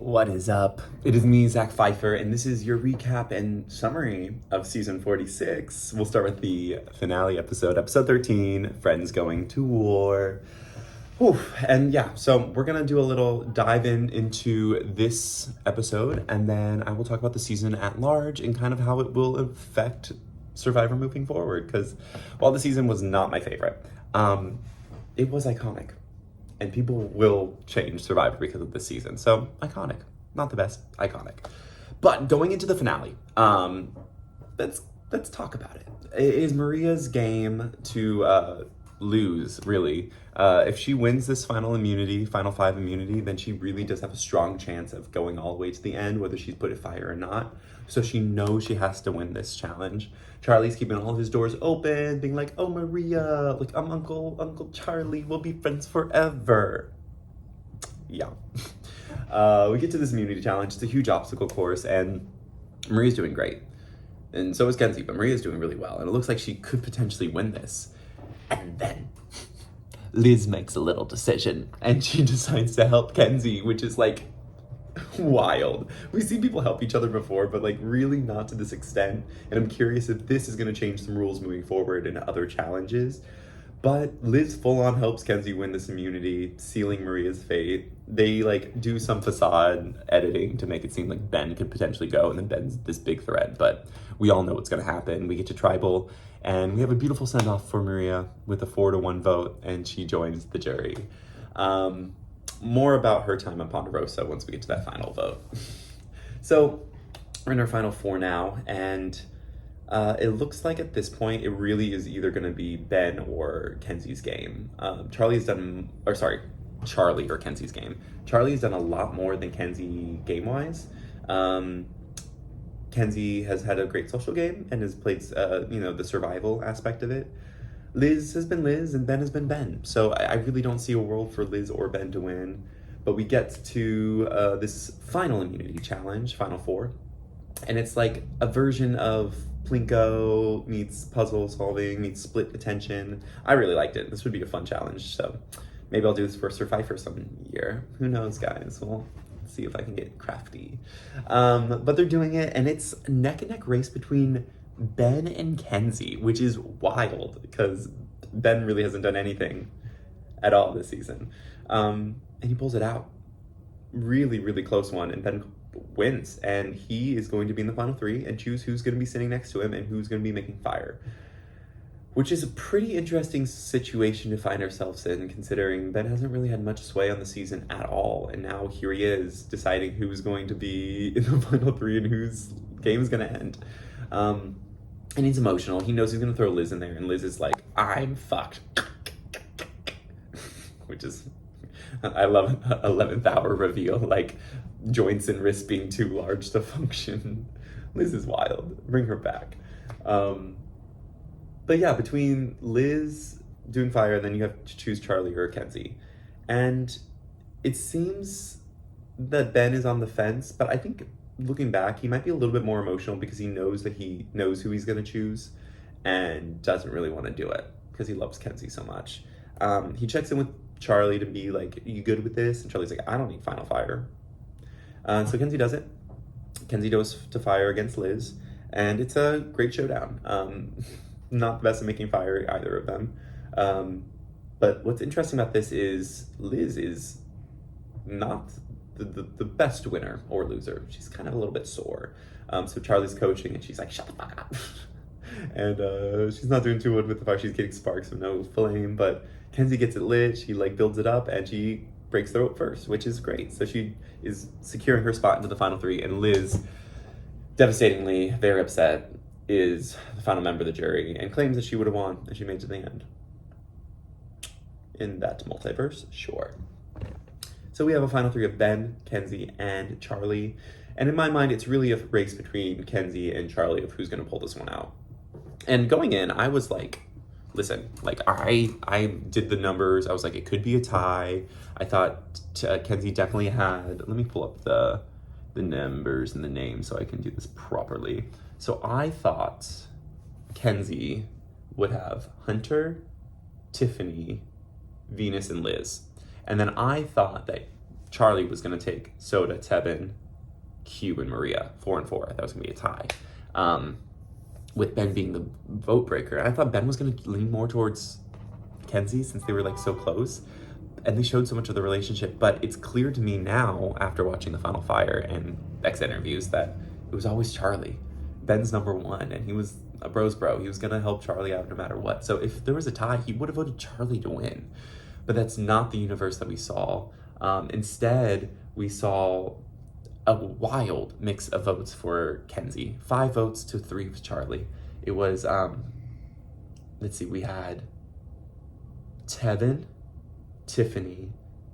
What is up? It is me, Zach Pfeiffer, and this is your recap and summary of season 46. We'll start with the finale episode, episode 13, Friends Going to War. Whew. And yeah, so we're gonna do a little dive into this episode, and then I will talk about the season at large and kind of how it will affect Survivor moving forward, because while the season was not my favorite, it was iconic. And people will change Survivor because of this season. So, iconic. Not the best, iconic. But going into the finale, let's talk about it. It is Maria's game to lose, really. If she wins this final five immunity, then she really does have a strong chance of going all the way to the end, whether she's put in fire or not. So she knows she has to win this challenge. Charlie's keeping all his doors open, being like, "Oh, Maria, like, I'm Uncle Charlie, we'll be friends forever." Yeah. We get to this immunity challenge. It's a huge obstacle course, and Maria's doing great. And so is Kenzie, but Maria's doing really well. And it looks like she could potentially win this. And then Liz makes a little decision, and she decides to help Kenzie, which is like wild. We've seen people help each other before, but like really not to this extent. And I'm curious if this is going to change some rules moving forward in other challenges. But Liz full on helps Kenzie win this immunity, sealing Maria's fate. They like do some facade editing to make it seem like Ben could potentially go, and then Ben's this big threat. But we all know what's going to happen. We get to Tribal, and we have a beautiful send-off for Maria with a 4-1 vote, and she joins the jury. More about her time on Ponderosa once we get to that final vote. So we're in our final four now, and it looks like at this point it really is either going to be Ben or Kenzie's game. Charlie or Kenzie's game. Charlie's done a lot more than Kenzie game-wise. Kenzie has had a great social game and has played, the survival aspect of it. Liz has been Liz and Ben has been Ben. So I really don't see a world for Liz or Ben to win. But we get to this final immunity challenge, final four. And it's like a version of Plinko meets puzzle solving meets split attention. I really liked it. This would be a fun challenge. So maybe I'll do this for Survivor some year. Who knows, guys? We'll see if I can get crafty. But they're doing it, and it's a neck-and-neck race between Ben and Kenzie, which is wild because Ben really hasn't done anything at all this season. And he pulls it out. Really, really close one, and Ben wins. And he is going to be in the final three and choose who's going to be sitting next to him and who's going to be making fire. Which is a pretty interesting situation to find ourselves in, considering Ben hasn't really had much sway on the season at all. And now here he is deciding who's going to be in the final three and whose game is going to end. And he's emotional. He knows he's going to throw Liz in there. And Liz is like, "I'm fucked." Which is, I love 11th hour reveal. Like, joints and wrists being too large to function. Liz is wild. Bring her back. But yeah, between Liz doing fire, and then you have to choose Charlie or Kenzie. And it seems that Ben is on the fence, but I think looking back, he might be a little bit more emotional because he knows who he's going to choose and doesn't really want to do it because he loves Kenzie so much. He checks in with Charlie to be like, "Are you good with this?" And Charlie's like, "I don't need final fire." So Kenzie does it. Kenzie goes to fire against Liz, and it's a great showdown. Not the best at making fire, either of them. But what's interesting about this is Liz is not the best winner or loser. She's kind of a little bit sore. So Charlie's coaching, and she's like, "Shut the fuck up." And she's not doing too good with the fire. She's getting sparks of no flame, but Kenzie gets it lit. She like builds it up, and she breaks the rope first, which is great. So she is securing her spot into the final three, and Liz, devastatingly, very upset, is the final member of the jury and claims that she would have won and she made it to the end. In that multiverse, sure. So we have a final three of Ben, Kenzie, and Charlie. And in my mind, it's really a race between Kenzie and Charlie of who's going to pull this one out. And going in, I was like, listen, like I did the numbers. I was like, it could be a tie. I thought Kenzie definitely had, let me pull up the numbers and the names so I can do this properly. So I thought Kenzie would have Hunter, Tiffany, Venus, and Liz. And then I thought that Charlie was going to take Soda, Tevin, Q, and Maria, 4 and 4. I thought it was going to be a tie. With Ben being the vote breaker. I thought Ben was going to lean more towards Kenzie since they were like so close. And they showed so much of the relationship. But it's clear to me now, after watching the Final Fire and X interviews, that it was always Charlie. Ben's number one, and he was a bro's bro. He was going to help Charlie out no matter what. So if there was a tie, he would have voted Charlie to win. But that's not the universe that we saw. Instead, we saw a wild mix of votes for Kenzie. 5 votes to 3 with Charlie. It was, let's see, we had Tevin, Tiffany,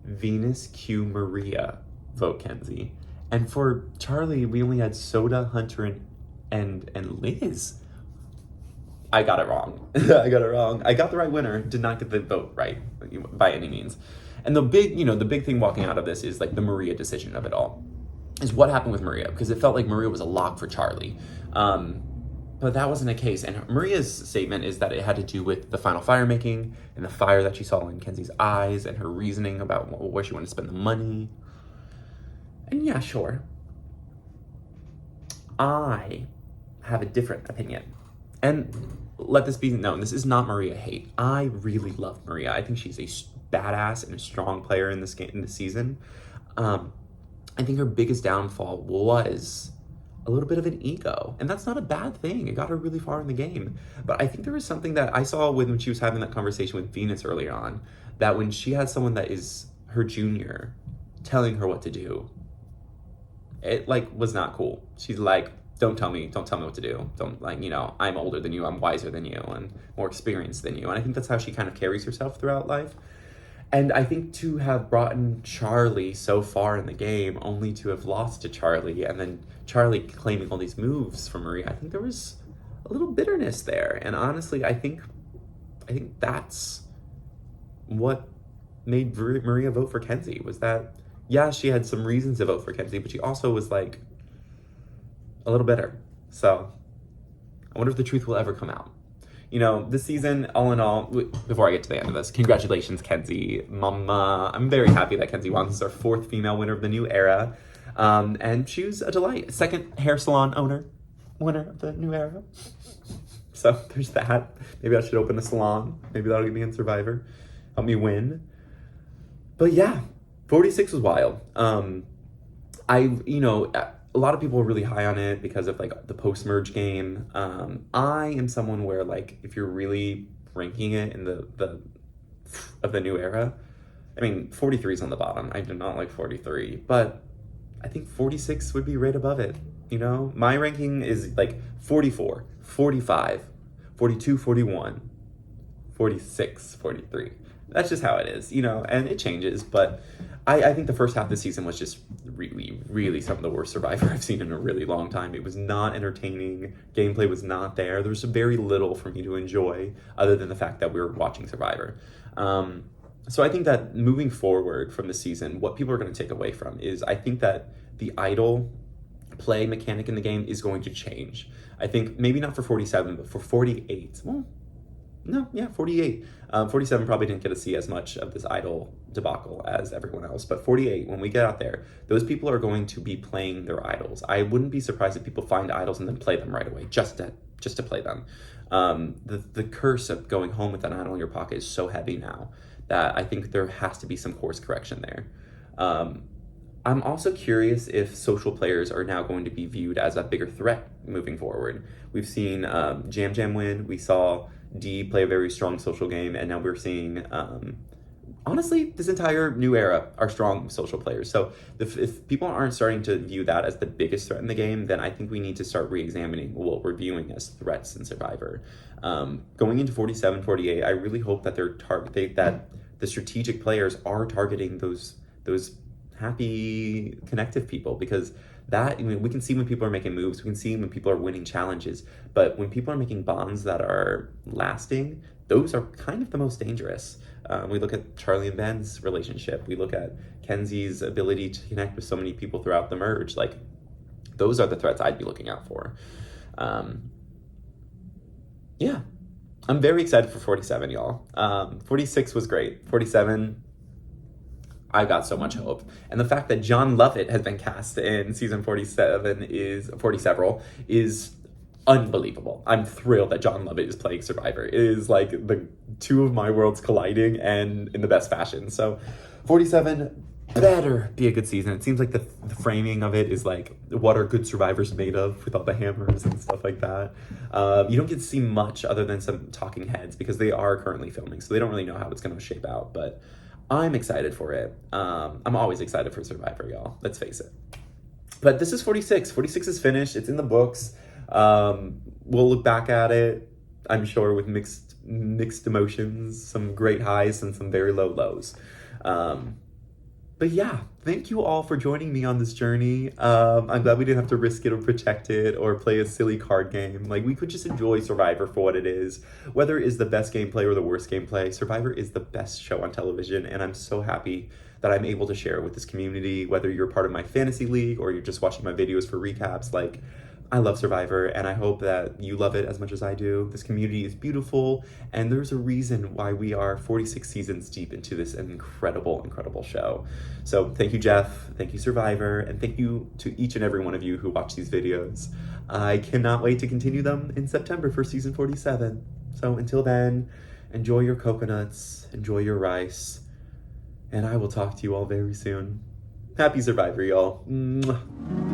Venus, Q, Maria vote Kenzie. And for Charlie, we only had Soda, Hunter, and Liz. I got it wrong. I got the right winner, did not get the vote right by any means. And the big thing walking out of this is like the Maria decision of it all. Is what happened with Maria, because it felt like Maria was a lock for Charlie. But that wasn't the case. And Maria's statement is that it had to do with the final fire making and the fire that she saw in Kenzie's eyes and her reasoning about where she wanted to spend the money. And yeah, sure. I have a different opinion. And let this be known, this is not Maria hate. I really love Maria. I think she's a badass and a strong player in this game, in this season. I think her biggest downfall was a little bit of an ego. And that's not a bad thing. It got her really far in the game. But I think there was something that I saw when she was having that conversation with Venus earlier on, that when she has someone that is her junior telling her what to do, it like was not cool. She's like, don't tell me what to do. Don't, like, I'm older than you, I'm wiser than you, and more experienced than you. And I think that's how she kind of carries herself throughout life. And I think to have brought in Charlie so far in the game, only to have lost to Charlie, and then Charlie claiming all these moves from Maria, I think there was a little bitterness there. And honestly, I think that's what made Maria vote for Kenzie, was that, yeah, she had some reasons to vote for Kenzie, but she also was like a little bitter. So I wonder if the truth will ever come out. This season, all in all, before I get to the end of this, congratulations, Kenzie. Mama. I'm very happy that Kenzie won. This is our 4th female winner of the new era. And she was a delight. 2nd hair salon winner of the new era. So there's that. Maybe I should open a salon. Maybe that'll get me in Survivor. Help me win. But yeah, 46 was wild. A lot of people are really high on it because of like the post-merge game. I am someone where, like, if you're really ranking it in the new era, I mean, 43 is on the bottom. I do not like 43, but I think 46 would be right above it. My ranking is like 44, 45, 42, 41, 46, 43. That's just how it is, and it changes, but I think the first half of the season was just really, really some of the worst Survivor I've seen in a really long time. It was not entertaining. Gameplay was not there. There was very little for me to enjoy other than the fact that we were watching Survivor. So I think that moving forward from the season, what people are going to take away from is, I think that the idle play mechanic in the game is going to change. I think maybe not for 47, but for 48. Well, no, yeah, 48. 47 probably didn't get to see as much of this idol debacle as everyone else. But 48, when we get out there, those people are going to be playing their idols. I wouldn't be surprised if people find idols and then play them right away, just to play them. The curse of going home with an idol in your pocket is so heavy now that I think there has to be some course correction there. I'm also curious if social players are now going to be viewed as a bigger threat moving forward. We've seen Jam Jam win. We saw D play a very strong social game, and now we're seeing, honestly, this entire new era are strong social players. So if people aren't starting to view that as the biggest threat in the game, then I think we need to start re-examining what we're viewing as threats in Survivor. Going into 47, 48, I really hope that that the strategic players are targeting those happy, connective people, because we can see when people are making moves, we can see when people are winning challenges, but when people are making bonds that are lasting, those are kind of the most dangerous. We look at Charlie and Ben's relationship, we look at Kenzie's ability to connect with so many people throughout the merge. Like, those are the threats I'd be looking out for. Yeah, I'm very excited for 47, y'all. 46 was great. 47, I got so much hope. And the fact that John Lovett has been cast in season 47 is unbelievable. I'm thrilled that John Lovett is playing Survivor. It is like the two of my worlds colliding, and in the best fashion. So 47 better be a good season. It seems like the framing of it is like, what are good survivors made of, with all the hammers and stuff like that. You don't get to see much other than some talking heads because they are currently filming, so they don't really know how it's going to shape out, but I'm excited for it. I'm always excited for Survivor, y'all. Let's face it. But this is 46. 46 is finished. It's in the books. We'll look back at it, I'm sure, with mixed emotions, some great highs and some very low lows. But yeah, thank you all for joining me on this journey. I'm glad we didn't have to risk it or protect it or play a silly card game. Like, we could just enjoy Survivor for what it is. Whether it is the best gameplay or the worst gameplay, Survivor is the best show on television, and I'm so happy that I'm able to share it with this community. Whether you're part of my fantasy league or you're just watching my videos for recaps, like, I love Survivor, and I hope that you love it as much as I do. This community is beautiful, and there's a reason why we are 46 seasons deep into this incredible, incredible show. So thank you, Jeff. Thank you, Survivor, and thank you to each and every one of you who watch these videos. I cannot wait to continue them in September for season 47. So until then, enjoy your coconuts, enjoy your rice, and I will talk to you all very soon. Happy Survivor, y'all. Mwah.